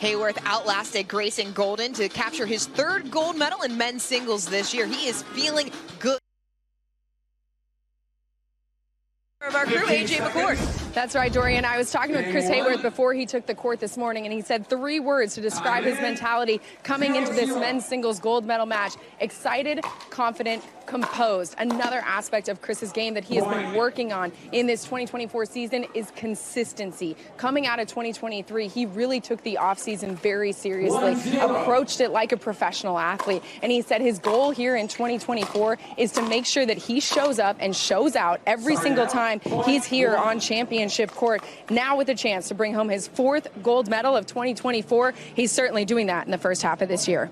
Haworth outlasted Grayson Golden to capture his 3rd gold medal in men's singles this year. He is feeling good. Of our crew, AJ McCord. That's right, Dorian. I was talking with Chris Haworth before he took the court this morning, and he said 3 words to describe his mentality coming into this men's singles gold medal match: excited, confident, composed. Another aspect of Chris's game that he has been working on in this 2024 season is consistency. Coming out of 2023, he really took the offseason very seriously, approached it like a professional athlete, and he said his goal here in 2024 is to make sure that he shows up and shows out every single time he's here on championship court. Now with a chance to bring home his 4th gold medal of 2024, he's certainly doing that in the first half of this year.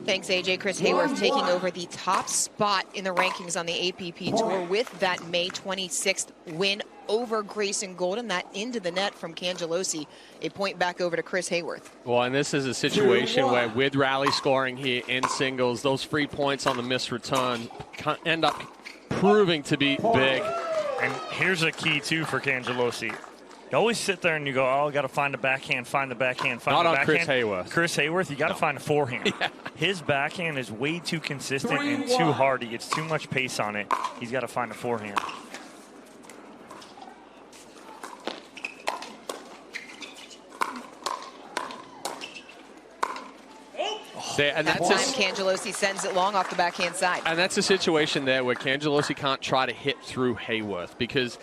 Thanks, AJ. Chris Haworth taking over the top spot in the rankings on the APP Tour with that May 26th win over Grayson Golden. That into the net from Cangelosi. A point back over to Chris Haworth. Well, and this is a situation where with rally scoring here in singles, those free points on the missed return end up proving to be big. And here's a key, too, for Cangelosi. You always sit there and you go, oh, got to find the backhand, find the backhand, find the backhand. Not on Chris Haworth. Chris Haworth, you got to find a forehand. Yeah. His backhand is way too consistent and too hard. He gets too much pace on it. He's got to find a forehand. And that's time Cangelosi sends it long off the backhand side. And that's a situation there where Cangelosi can't try to hit through Haworth, because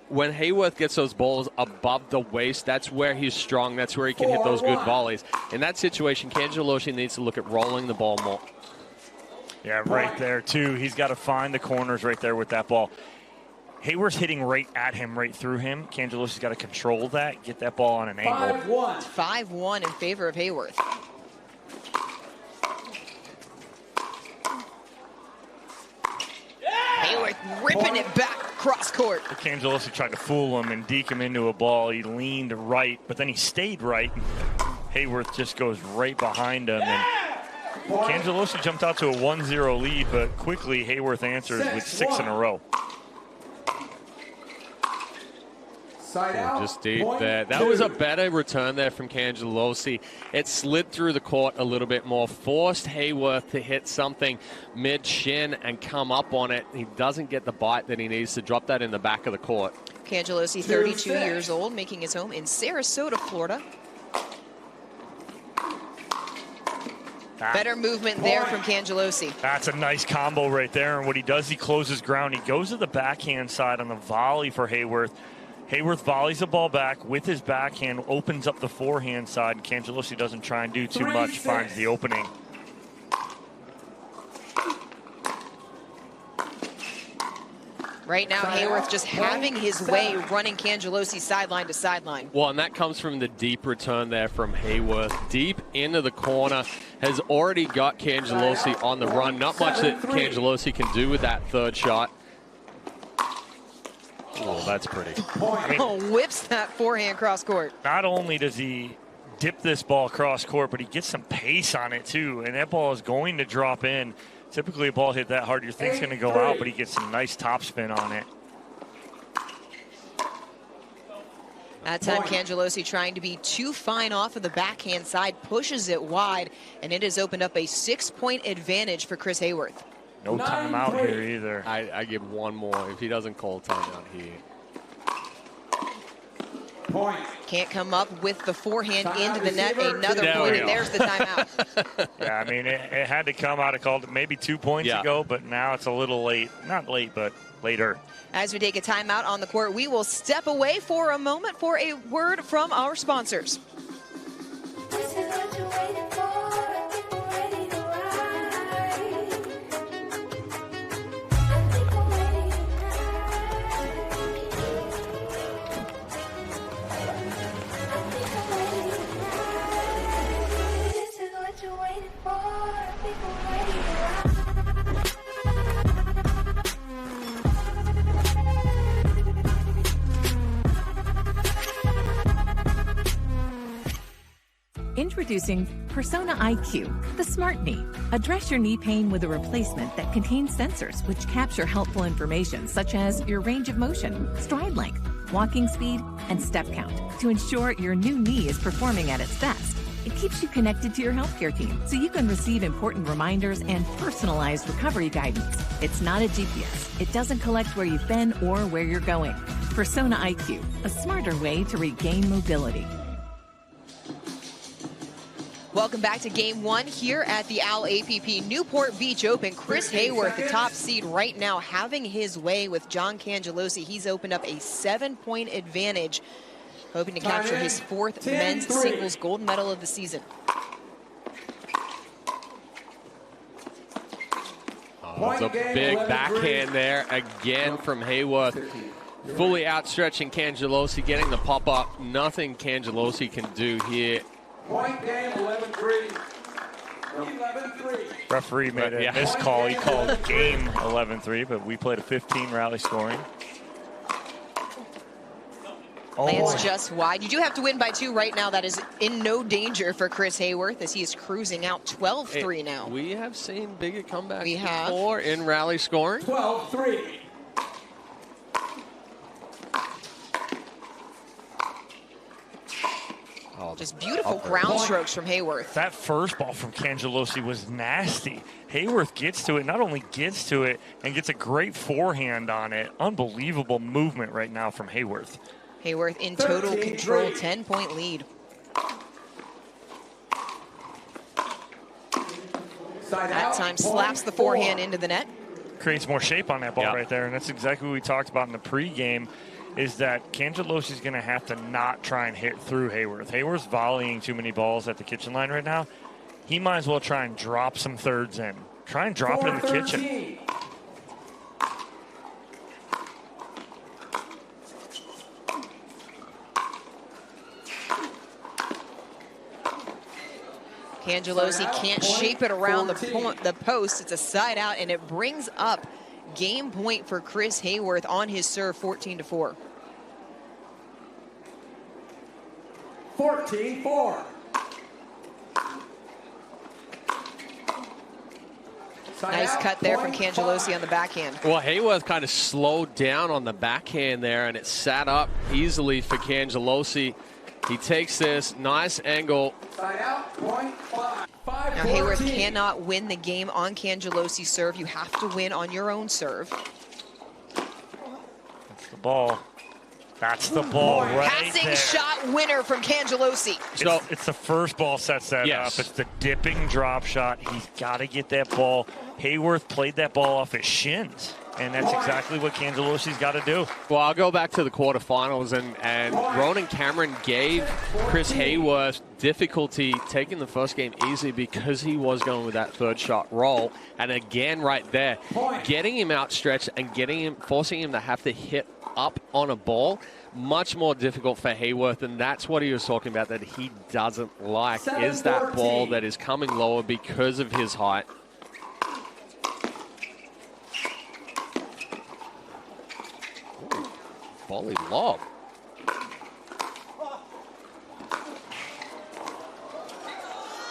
when Haworth gets those balls above the waist, that's where he's strong. That's where he can hit those good volleys. In that situation, Cangelosi needs to look at rolling the ball more. Yeah, right there, too. He's got to find the corners right there with that ball. Haworth's hitting right at him, right through him. Cangelosi's got to control that, get that ball on an angle. 5-1 in favor of Haworth. Haworth ripping it back cross court. Cangelosi tried to fool him and deke him into a ball. He leaned right, but then he stayed right. Haworth just goes right behind him. And Cangelosi jumped out to a 1-0 lead, but quickly Haworth answers with 6 in a row. Just deep there. That was a better return there from Cangelosi. It slid through the court a little bit more, forced Haworth to hit something mid-shin and come up on it. He doesn't get the bite that he needs to drop that in the back of the court. Cangelosi, 32 years old, making his home in Sarasota, Florida. Better movement there from Cangelosi. That's a nice combo right there. And what he does, he closes ground. He goes to the backhand side on the volley for Haworth. Haworth volleys the ball back with his backhand, opens up the forehand side, and Cangelosi doesn't try and do too much, finds the opening. Right now, Haworth just having his way, running Cangelosi sideline to sideline. Well, and that comes from the deep return there from Haworth. Deep into the corner, has already got Cangelosi on the run. Not much that Cangelosi can do with that 3rd shot. Oh, that's pretty. I mean, whips that forehand cross court. Not only does he dip this ball cross court, but he gets some pace on it too. And that ball is going to drop in. Typically a ball hit that hard, you think it's going to go out, but he gets some nice topspin on it. That time, Cangelosi trying to be too fine off of the backhand side, pushes it wide, and it has opened up a 6-point advantage for Chris Haworth. No timeout here either. I give one more if he doesn't call timeout here. Point. Can't come up with the forehand into the net. Another point, and there's the timeout. Yeah, I mean, it had to come out. It called maybe 2 points ago, but now it's a little late. Not late, but later. As we take a timeout on the court, we will step away for a moment for a word from our sponsors. This is what you're waiting for. Introducing Persona IQ, the smart knee. Address your knee pain with a replacement that contains sensors which capture helpful information such as your range of motion, stride length, walking speed, and step count to ensure your new knee is performing at its best. It keeps you connected to your healthcare team so you can receive important reminders and personalized recovery guidance. It's not a GPS. It doesn't collect where you've been or where you're going. Persona IQ, a smarter way to regain mobility. Welcome back to Game 1 here at the APP Newport Beach Open. Chris Haworth, the top seed right now, having his way with John Cangelosi. He's opened up a 7-point advantage, hoping to capture his 4th men's singles gold medal of the season. It's a big backhand there again from Haworth. Fully outstretching Cangelosi, getting the pop-up. Nothing Cangelosi can do here. Point game, 11-3. 11-3. Referee made a missed call. He called game 11-3, but we played a 15 rally scoring. Lands just wide. You do have to win by 2 right now. That is in no danger for Chris Haworth as he is cruising out 12-3 now. We have seen bigger comebacks We have. before in rally scoring. 12-3. Just beautiful ground strokes from Haworth. That first ball from Cangelosi was nasty. Haworth gets to it, not only gets to it, and gets a great forehand on it. Unbelievable movement right now from Haworth. Haworth in total control, 10-point lead. That time slaps the forehand into the net. Creates more shape on that ball right there, and that's exactly what we talked about in the pregame, is that Cangelosi's going to have to not try and hit through Haworth. Haworth's volleying too many balls at the kitchen line right now. He might as well try and drop some thirds in. Try and drop it in the kitchen. Cangelosi can't shape it around the post. It's a side out, and it brings up game point for Chris Haworth on his serve, 14-4. 14-4. Nice cut there from Cangelosi on the backhand. Well, Haworth kind of slowed down on the backhand there, and it sat up easily for Cangelosi. He takes this nice angle. Side out, point 5. Now Haworth cannot win the game on Cangelosi's serve. You have to win on your own serve. That's the ball. That's the ball right Passing there. shot winner from Cangelosi. So it's the first ball sets that up. It's the dipping drop shot. He's got to get that ball. Haworth played that ball off his shins, and that's exactly what Cangelosi's got to do. Well, I'll go back to the quarterfinals, and Ronan Cameron gave Chris Haworth difficulty taking the first game easy because he was going with that third shot roll. And again, right there, getting him outstretched and forcing him to have to hit up on a ball, much more difficult for Haworth, and that's what he was talking about that he doesn't like, is that ball that is coming lower because of his height. Volley lob.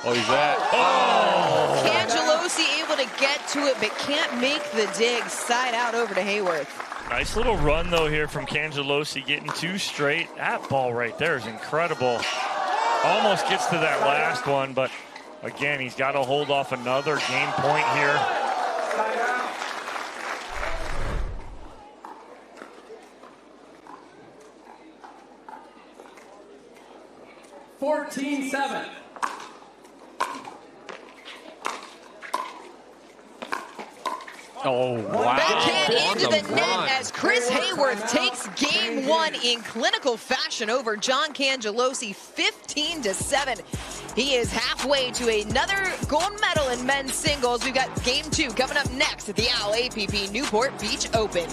Oh, he's there. Oh! Cangelosi able to get to it, but can't make the dig. Side out over to Haworth. Nice little run, though, here from Cangelosi, getting 2 straight. That ball right there is incredible. Almost gets to that last one, but again, he's got to hold off another game point here. 14-7. Oh, wow. Backhand into the net as Chris Haworth takes game 1 in clinical fashion over John Cangelosi, 15-7. He is halfway to another gold medal in men's singles. We've got game 2 coming up next at the APP Newport Beach Open.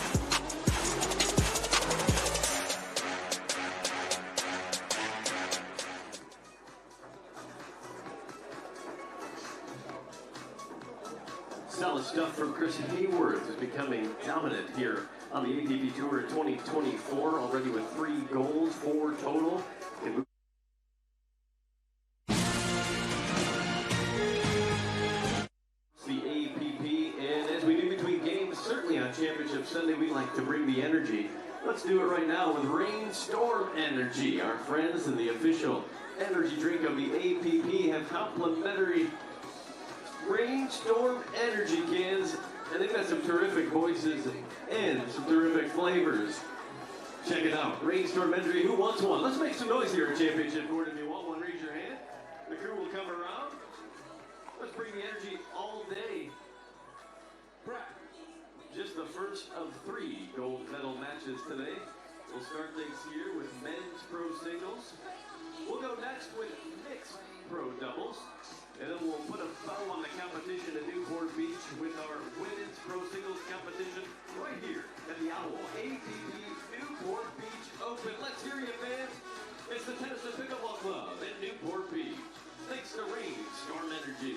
Solid stuff from Chris Haworth is becoming dominant here on the APP Tour 2024, already with 3 goals, 4 total. The APP, and as we do between games, certainly on Championship Sunday, we like to bring the energy. Let's do it right now with Rainstorm Energy, our friends in the official energy drink of the APP have complimentary Rainstorm energy cans, and they've got some terrific voices and some terrific flavors. Check it out. Rainstorm energy. Who wants one? Let's make some noise here at Championship Court. If you want one, raise your hand. The crew will come around. Let's bring the energy all day. Just the first of 3 gold medal matches today. We'll start things here with men's pro singles. We'll go next with mixed pro doubles. And then we'll put a bow on the competition at Newport Beach with our women's pro singles competition right here at the Owl APP Newport Beach Open. Let's hear you, fans. It's the Tennis and Pickleball Club at Newport Beach. Thanks to Rainstorm Energy.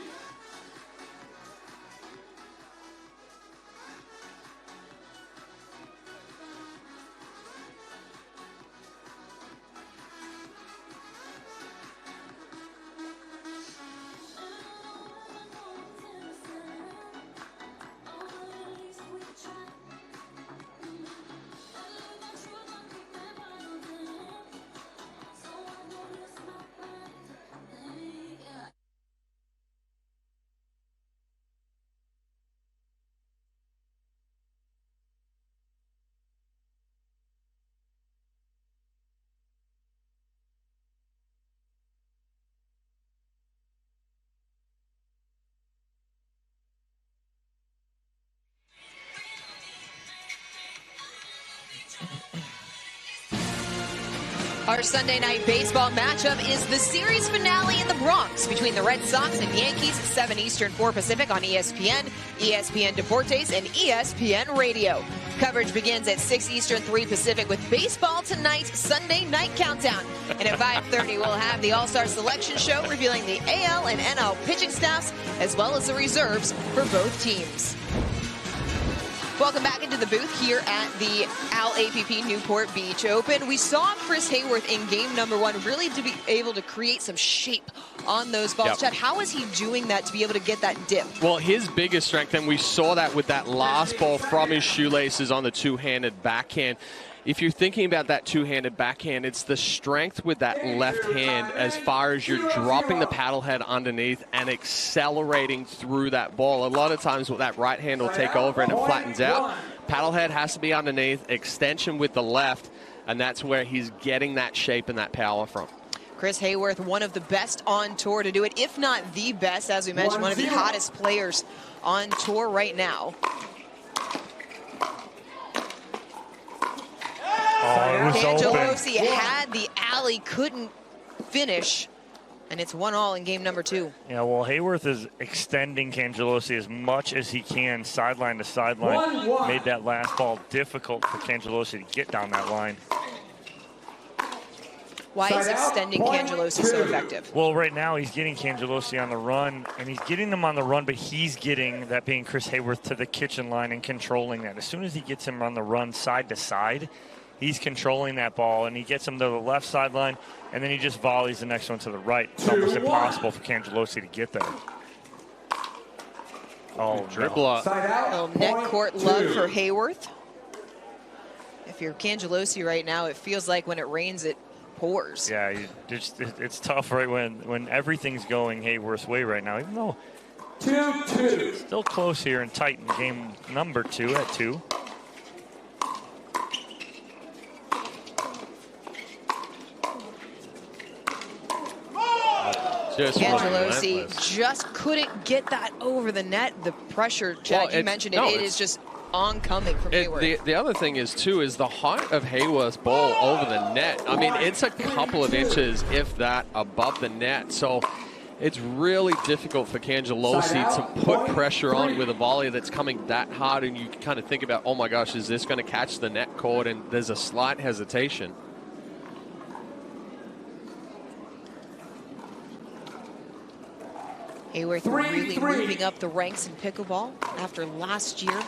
Our Sunday night baseball matchup is the series finale in the Bronx between the Red Sox and Yankees, 7 Eastern, 4 Pacific on ESPN, ESPN Deportes, and ESPN Radio. Coverage begins at 6 Eastern, 3 Pacific with Baseball Tonight's Sunday Night Countdown. And at 5:30, we'll have the All-Star Selection Show revealing the AL and NL pitching staffs as well as the reserves for both teams. Welcome back into the booth here at the Al APP Newport Beach Open. We saw Chris Haworth in game number 1 really to be able to create some shape on those balls. Yep. Chad, how is he doing that to be able to get that dip? Well, his biggest strength, and we saw that with that last ball from his shoelaces on the two-handed backhand. If you're thinking about that two-handed backhand, it's the strength with that left hand as far as you're dropping the paddle head underneath and accelerating through that ball. A lot of times that right hand will take over and it flattens out. Paddle head has to be underneath, extension with the left, and that's where he's getting that shape and that power from. Chris Haworth, one of the best on tour to do it, if not the best, as we mentioned, one of the hottest players on tour right now. Cangelosi had the alley, couldn't finish, and it's 1-1 in game number 2. Yeah, well, Haworth is extending Cangelosi as much as he can, sideline to sideline. Made that last ball difficult for Cangelosi to get down that line. Why is extending Cangelosi so effective? Well, right now he's getting Cangelosi on the run, and he's getting them on the run, but he's getting, that being Chris Haworth, to the kitchen line and controlling that. As soon as he gets him on the run side to side, he's controlling that ball, and he gets him to the left sideline, and then he just volleys the next one to the right. It's almost impossible for Cangelosi to get there. Oh, dribbler. Little net court love for Haworth. If you're Cangelosi right now, it feels like when it rains, it pours. Yeah, it's tough right when everything's going Haworth's way right now, even though 2-2. Still close here and tight in game number 2 at 2. Cangelosi just couldn't get that over the net. The pressure, Jack, you mentioned it. It is just oncoming from Haworth. The other thing is, too, is the height of Haworth's ball over the net. I mean, it's a couple of inches, if that, above the net. So it's really difficult for Cangelosi to put pressure on with a volley that's coming that hard. And you kind of think about, oh, my gosh, is this going to catch the net cord? And there's a slight hesitation. Haworth really moving up the ranks in pickleball after last year.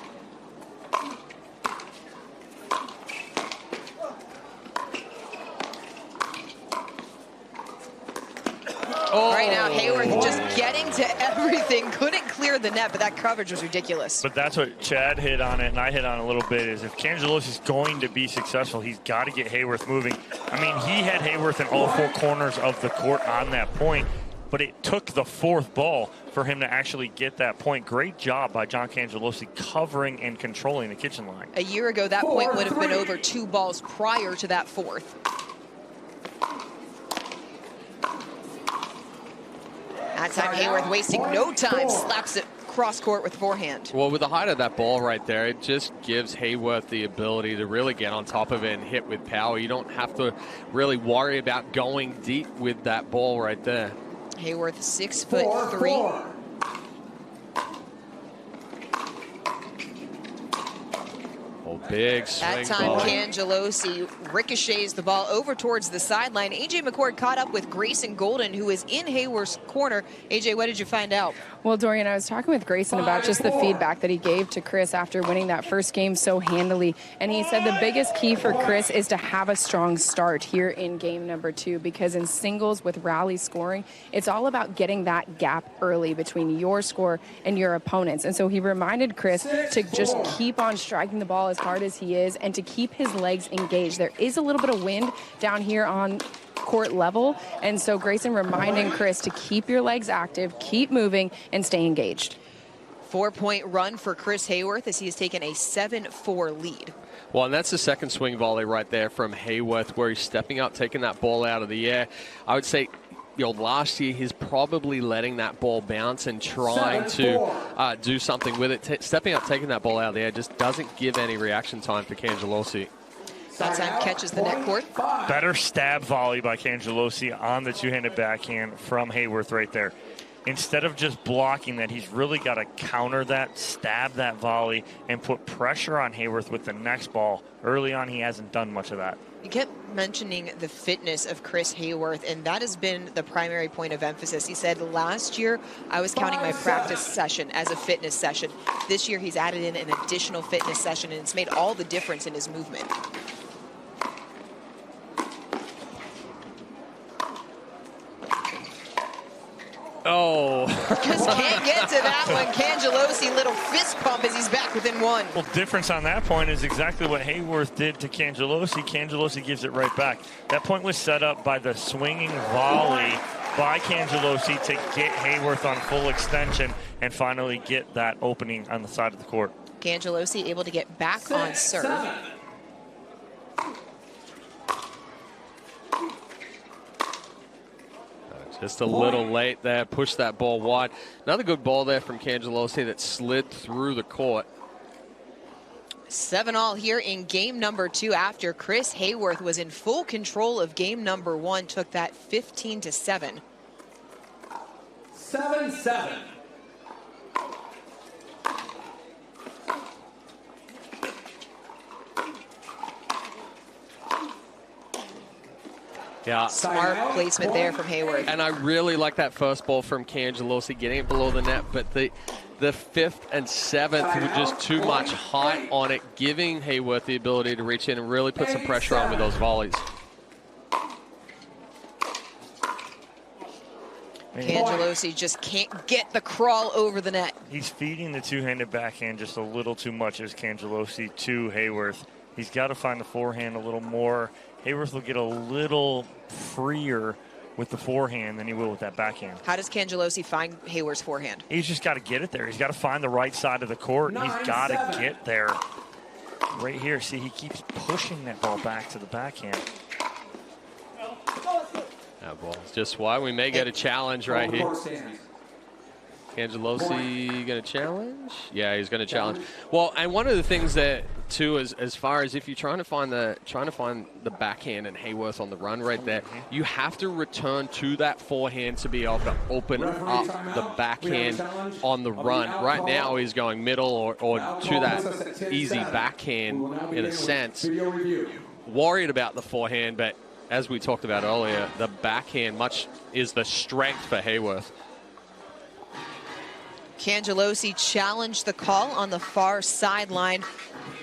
Right now, Haworth just getting to everything. Couldn't clear the net, but that coverage was ridiculous. But that's what Chad hit on it, and I hit on a little bit, is if Cangelosi's going to be successful, he's got to get Haworth moving. I mean, he had Haworth in all four corners of the court on that point, but it took the fourth ball for him to actually get that point. Great job by John Cangelosi covering and controlling the kitchen line. A year ago, that point would have been over 2 balls prior to that fourth. That time, Haworth wasting no time, slaps it cross court with forehand. Well, with the height of that ball right there, it just gives Haworth the ability to really get on top of it and hit with power. You don't have to really worry about going deep with that ball right there. Haworth, 6'3". Oh, big swing. That time, ball. Cangelosi ricochets the ball over towards the sideline. A.J. McCord caught up with Grayson Golden, who is in Haworth's corner. A.J., what did you find out? Well, Dorian, I was talking with Grayson about just the feedback that he gave to Chris after winning that first game so handily. And he said the biggest key for Chris is to have a strong start here in game number 2, because in singles with rally scoring, it's all about getting that gap early between your score and your opponents. And so he reminded Chris to just keep on striking the ball as hard as he is and to keep his legs engaged. There is a little bit of wind down here on court level, and so Grayson reminding Chris to keep your legs active, keep moving, and stay engaged. 4-point run for Chris Haworth as he has taken a 7-4 lead. Well, and that's the second swing volley right there from Haworth, where he's stepping up, taking that ball out of the air. I would say, you know, last year he's probably letting that ball bounce and trying to do something with it. Stepping up, taking that ball out of the air just doesn't give any reaction time for Cangelosi. That time catches the net court. Better stab volley by Cangelosi on the two-handed backhand from Haworth right there. Instead of just blocking that, he's really got to counter that, stab that volley, and put pressure on Haworth with the next ball. Early on, he hasn't done much of that. You kept mentioning the fitness of Chris Haworth, and that has been the primary point of emphasis. He said, last year, I was counting my practice session as a fitness session. This year, he's added in an additional fitness session, and it's made all the difference in his movement. Oh. Just can't get to that one. Cangelosi, little fist pump as he's back within 1. Well, difference on that point is exactly what Haworth did to Cangelosi. Cangelosi gives it right back. That point was set up by the swinging volley by Cangelosi to get Haworth on full extension and finally get that opening on the side of the court. Cangelosi able to get back on serve. Just a little late there, pushed that ball wide. Another good ball there from Cangelosi that slid through the court. 7-all here in game number 2 after Chris Haworth was in full control of game number 1, took that 15-7. 7-7. Yeah. Smart placement there from Haworth. And I really like that first ball from Cangelosi, getting it below the net, but the 5th and 7th were just too much height on it, giving Haworth the ability to reach in and really put some pressure on with those volleys. Cangelosi just can't get the crawl over the net. He's feeding the two-handed backhand just a little too much as Cangelosi to Haworth. He's got to find the forehand a little more. Haworth will get a little freer with the forehand than he will with that backhand. How does Cangelosi find Haworth's forehand? He's just got to get it there. He's got to find the right side of the court. He's got to get there. Right here, see, he keeps pushing that ball back to the backhand. That ball is just why we may get a challenge right here. Cangelosi going to challenge? Yeah, he's going to challenge. Well, and one of the things that too is as far as if you're trying to find the backhand and Haworth on the run right there, you have to return to that forehand to be able to open up the backhand on the run. Right now he's going middle or to that easy backhand in a sense. Worried about the forehand, but as we talked about earlier, the backhand much is the strength for Haworth. Cangelosi challenged the call on the far sideline.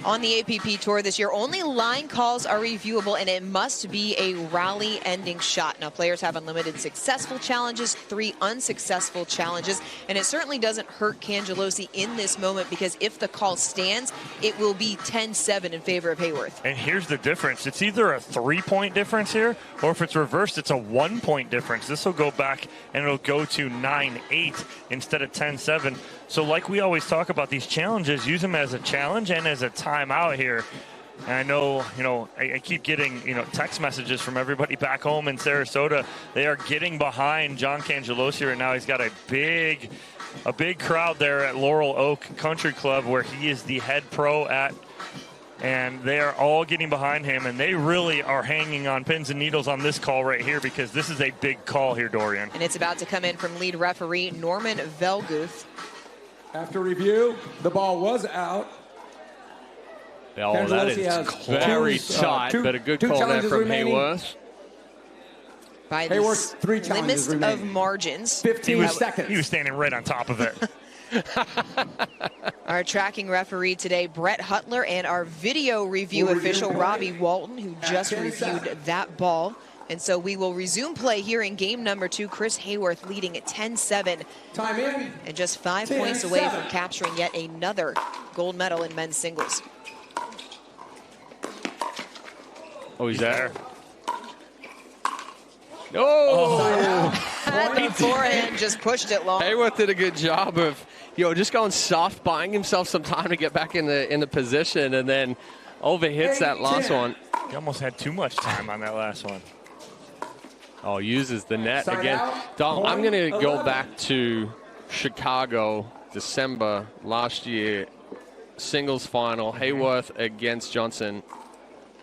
On the APP Tour this year, only line calls are reviewable, and it must be a rally-ending shot. Now, players have unlimited successful challenges, 3 unsuccessful challenges, and it certainly doesn't hurt Cangelosi in this moment, because if the call stands, it will be 10-7 in favor of Haworth. And here's the difference. It's either a 3-point difference here, or if it's reversed, it's a 1-point difference. This will go back, and it'll go to 9-8 instead of 10-7. So like we always talk about these challenges, use them as a challenge and as a timeout here. And I know, I keep getting, text messages from everybody back home in Sarasota. They are getting behind John Cangelosi right now. He's got a big crowd there at Laurel Oak Country Club, where he is the head pro at. And they are all getting behind him, and they really are hanging on pins and needles on this call right here, because this is a big call here, Dorian. And it's about to come in from lead referee Norman Velguth. After review, the ball was out. Oh, that is very tight, but a good call there from Haworth. By the Haworth, 3 challenges slimmest of remaining. margins. 15 seconds. He was standing right on top of it. Our tracking referee today, Brett Hutler, and our video review official, Robbie Walton, who just reviewed that ball. And so we will resume play here in game number 2. Chris Haworth leading at 10-7. Time in. And just 5 points away from capturing yet another gold medal in men's singles. Oh, he's there. Oh! The forehand just pushed it long. Haworth did a good job of, just going soft, buying himself some time to get back in the position, and then overhits that last one. He almost had too much time on that last one. Oh, uses the net Side again. out, Dom, I'm point going to go 11. back to Chicago, December last year, singles final, Haworth against Johnson,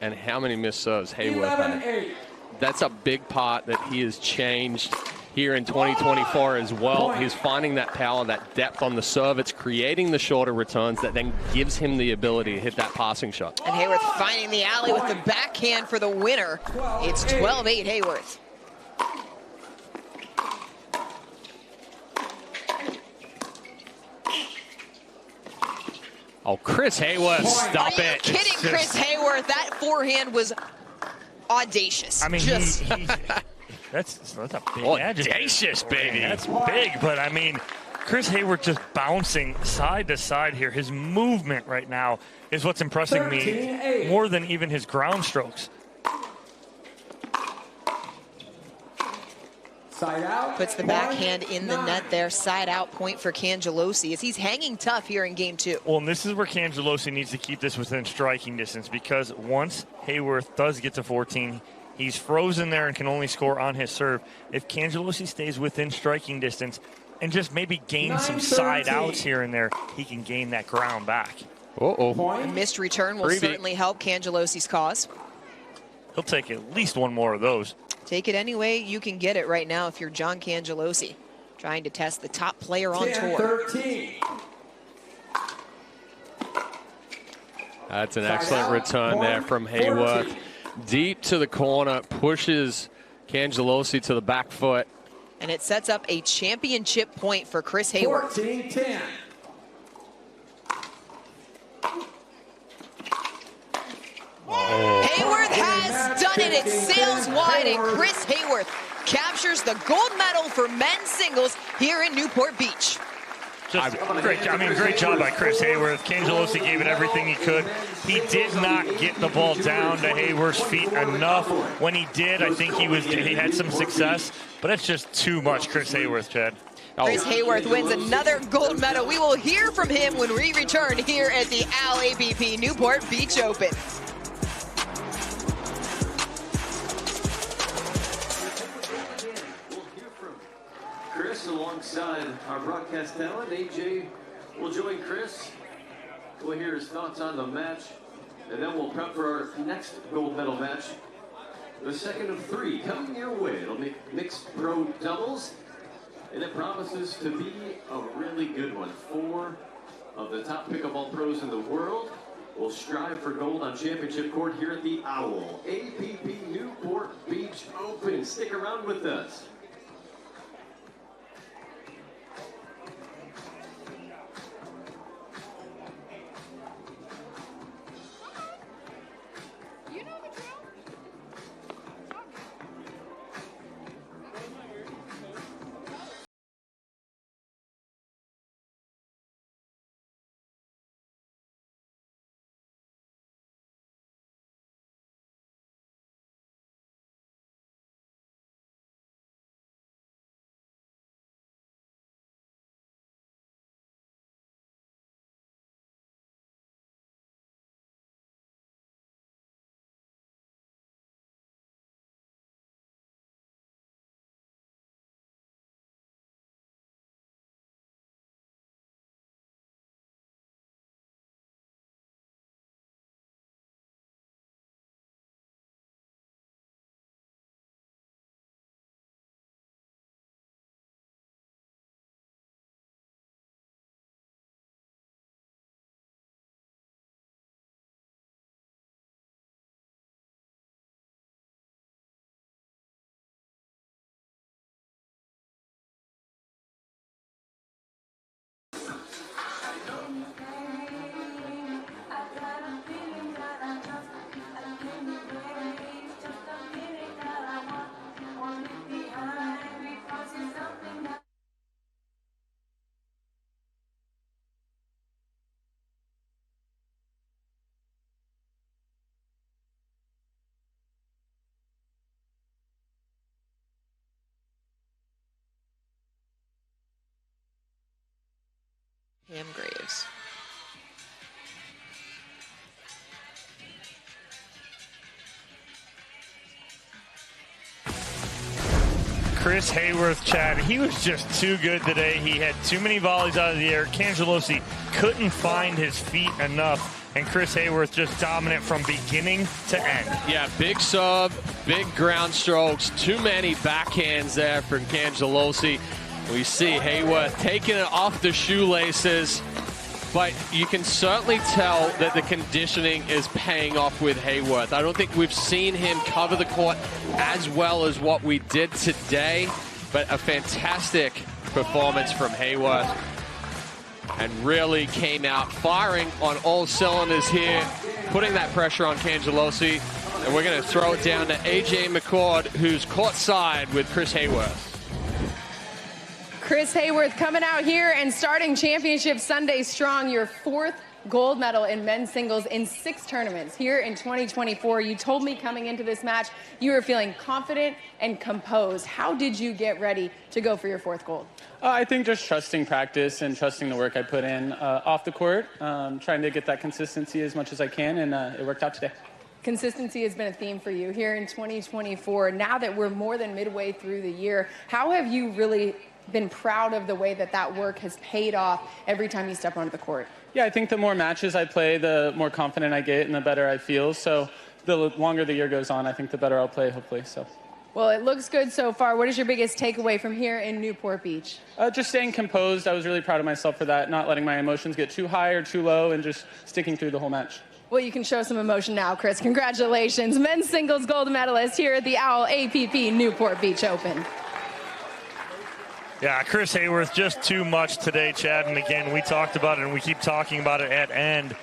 and how many missed serves Haworth had. 11-8. That's a big part that he has changed here in 2024 as well. He's finding that power, that depth on the serve. It's creating the shorter returns that then gives him the ability to hit that passing shot. And Haworth finding the alley with the backhand for the winner. It's 12-8 Haworth. Oh, Chris Haworth, stop Are you it. kidding, Chris Haworth? That forehand was audacious. I mean, Just that's a big Audacious, adjective. baby. That's big, but I mean, Chris Haworth just bouncing side to side here. His movement right now is what's impressing me 13-8. more than even his ground strokes. Side out. puts the backhand in the net there. Side out point for Cangelosi as he's hanging tough here in game 2. Well, and this is where Cangelosi needs to keep this within striking distance, because once Haworth does get to 14, he's frozen there and can only score on his serve. If Cangelosi stays within striking distance and just maybe gain some side outs here and there, he can gain that ground back. A missed return will Freebie. certainly help Cangelosi's cause. He'll take at least one more of those. Take it any way you can get it right now if you're John Cangelosi, trying to test the top player on tour. 10-13. That's an excellent return there from Haworth. Deep to the corner, pushes Cangelosi to the back foot. And it sets up a championship point for Chris Haworth. 14-10. Haworth has done it. It sails wide, and Chris Haworth captures the gold medal for men's singles here in Newport Beach. Just great job by Chris Haworth. Cangelosi gave it everything he could. He did not get the ball down to Haworth's feet enough. When he did, I think he had some success, but that's just too much, Chris Haworth, Chad. Chris Haworth wins another gold medal. We will hear from him when we return here at the APP Newport Beach Open. Chris, alongside our broadcast talent, AJ, will join Chris. We'll hear his thoughts on the match, and then we'll prep for our next gold medal match. The second of 3 coming your way. It'll be mixed pro doubles, and it promises to be a really good one. 4 of the top pickleball pros in the world will strive for gold on championship court here at the Owl. APP Newport Beach Open. Stick around with us. Cam Graves. Chris Haworth, Chad, he was just too good today. He had too many volleys out of the air. Cangelosi couldn't find his feet enough, and Chris Haworth just dominant from beginning to end. Yeah, big sub, big ground strokes, too many backhands there from Cangelosi. We see Haworth taking it off the shoelaces, but you can certainly tell that the conditioning is paying off with Haworth. I don't think we've seen him cover the court as well as what we did today, but a fantastic performance from Haworth, and really came out firing on all cylinders here, putting that pressure on Cangelosi. And we're going to throw it down to AJ McCord, who's courtside with Chris Haworth. Chris Haworth coming out here and starting Championship Sunday strong. Your 4th gold medal in men's singles in 6 tournaments here in 2024. You told me coming into this match you were feeling confident and composed. How did you get ready to go for your 4th gold? I think just trusting practice and trusting the work I put in off the court, trying to get that consistency as much as I can, and it worked out today. Consistency has been a theme for you here in 2024. Now that we're more than midway through the year, how have you really been proud of the way that that work has paid off every time you step onto the court? Yeah, I think the more matches I play, the more confident I get and the better I feel. So the longer the year goes on, I think the better I'll play, hopefully. So. Well, it looks good so far. What is your biggest takeaway from here in Newport Beach? Just staying composed. I was really proud of myself for that, not letting my emotions get too high or too low, and just sticking through the whole match. Well, you can show some emotion now, Chris. Congratulations. Men's singles gold medalist here at the OWL APP Newport Beach Open. Yeah, Chris Haworth, just too much today, Chad. And again, we talked about it and we keep talking about it at end.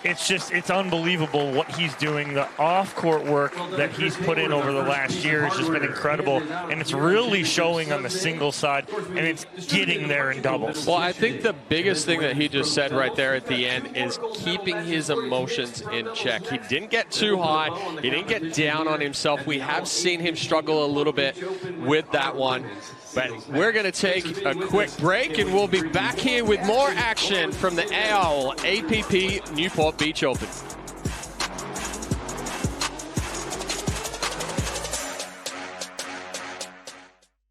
It's unbelievable what he's doing. The off-court work that he's put in over the last year has just been incredible. And it's really showing on the single side, and it's getting there in doubles. Well, I think the biggest thing that he just said right there at the end is keeping his emotions in check. He didn't get too high. He didn't get down on himself. We have seen him struggle a little bit with that one. But we're going to take a quick break, and we'll be back here with more action from the OWL APP Newport Beach Open.